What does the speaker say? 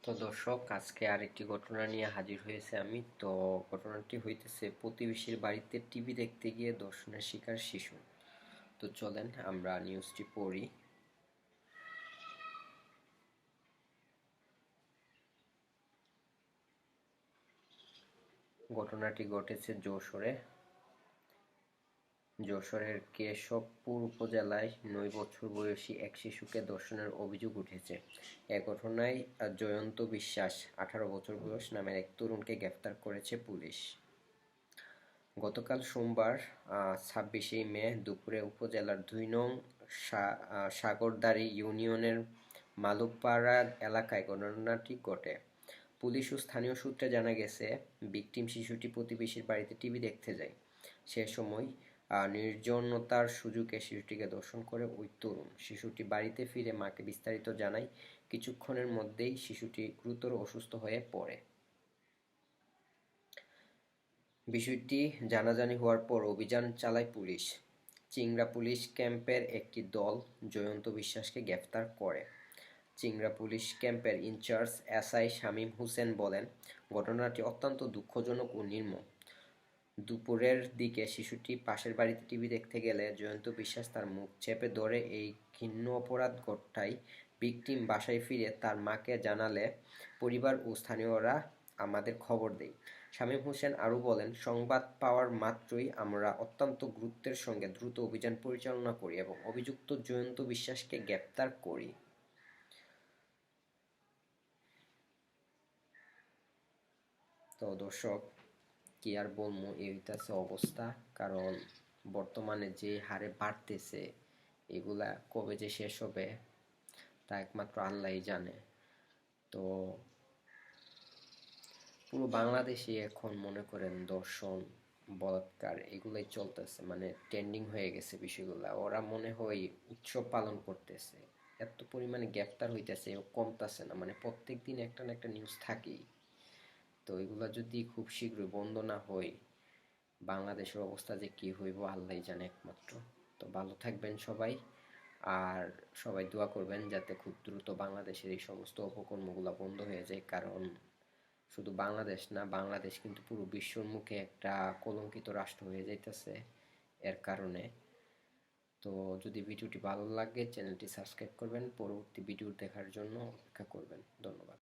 তো দর্শক, আজকে আরেকটি ঘটনা নিয়ে হাজির হয়েছে আমি। তো ঘটনাটি হইতেছে প্রতিবেশীর বাড়িতে টিভি দেখতে গিয়ে ধর্ষণের শিকার শিশু। তো চলেন আমরা নিউজটি পড়ি। ঘটনাটি ঘটেছে যশোরের কেশবপুর উপজেলায় ৯ বছর বয়সী এক শিশুকে ধর্ষণের অভিযোগ উঠেছে। এ ঘটনায় জয়ন্ত বিশ্বাস, ১৮ বছর বয়স, নামের এক তরুণকে গ্রেফতার করেছে পুলিশ। গতকাল সোমবার ২৬শে মে দুপুরে উপজেলার ২ নং সাগরদাড়ি ইউনিয়নের মালুপাড়া এলাকায় ঘটনাটি ঘটে। পুলিশ ও স্থানীয় সূত্রে জানা গেছে, ভিকটিম শিশুটি প্রতিবেশীর বাড়িতে টিভি দেখতে যায়। সে সময় নির্জনতার সুযোগে শিশুটিকে ধর্ষণ করে ওই তরুণ। শিশুটি বাড়িতে ফিরে মাকে বিস্তারিত জানায়। কিছুক্ষণের মধ্যেই শিশুটি গুরুতর অসুস্থ হয়ে পড়ে। বিষয়টি জানাজানি হওয়ার পর অভিযান চালায় পুলিশ। চিংড়া পুলিশ ক্যাম্পের একটি দল জয়ন্ত বিশ্বাসকে গ্রেফতার করে। চিংড়া পুলিশ ক্যাম্পের ইনচার্জ এসআই শামীম হোসেন বলেন, ঘটনাটি অত্যন্ত দুঃখজনক ও নির্মম। দুপুরের দিকে শিশুটি পাশের বাড়িতে টিভি দেখতে গেলে জয়ন্ত বিশ্বাস তার মুখ চেপে ধরে এই ঘৃণ্য অপরাধ ঘটায়। ভিকটিম বাসায় ফিরে তার মাকে জানালে পরিবার ও স্থানীয়রা আমাদের খবর দেয়। শামীম হোসেন আরও বলেন, সংবাদ পাওয়ার মাত্রই আমরা অত্যন্ত গুরুত্বের সঙ্গে দ্রুত অভিযান পরিচালনা করি এবং অভিযুক্ত জয়ন্ত বিশ্বাসকে গ্রেপ্তার করি। তো দর্শক, কি আর বলবো, এই হইতাছে অবস্থা। কারণ বর্তমানে যে হারে বাড়তেছে, এগুলা কবে যে শেষ হবে তা একমাত্র আল্লাহই জানে। তো পুরো বাংলাদেশে এখন মনে করেন ধর্ষণ, বলাৎকার এগুলাই চলতেছে, মানে ট্রেন্ডিং হয়ে গেছে বিষয়গুলা। ওরা মনে হয় উৎসব পালন করতেছে, এত পরিমাণে গ্রেফতার হইতেছে, কমতাছে না। মানে প্রত্যেক দিন একটা না একটা নিউজ থাকেই। তো এগুলা যদি খুব শীঘ্রই বন্ধ না হয়, বাংলাদেশের অবস্থা যে কি হইব আল্লাহই জানে একমাত্র। তো ভালো থাকবেন সবাই, আর সবাই দোয়া করবেন যাতে খুব দ্রুত বাংলাদেশের এই সমস্ত অপকর্মগুলো বন্ধ হয়ে যায়। কারণ শুধু বাংলাদেশ না, বাংলাদেশ কিন্তু পুরো বিশ্বর মুখে একটা কলঙ্কিত রাষ্ট্র হয়ে যাইতেছে এর কারণে। তো যদি ভিডিওটি ভালো লাগে চ্যানেলটি সাবস্ক্রাইব করবেন, পরবর্তী ভিডিও দেখার জন্য অপেক্ষা করবেন। ধন্যবাদ।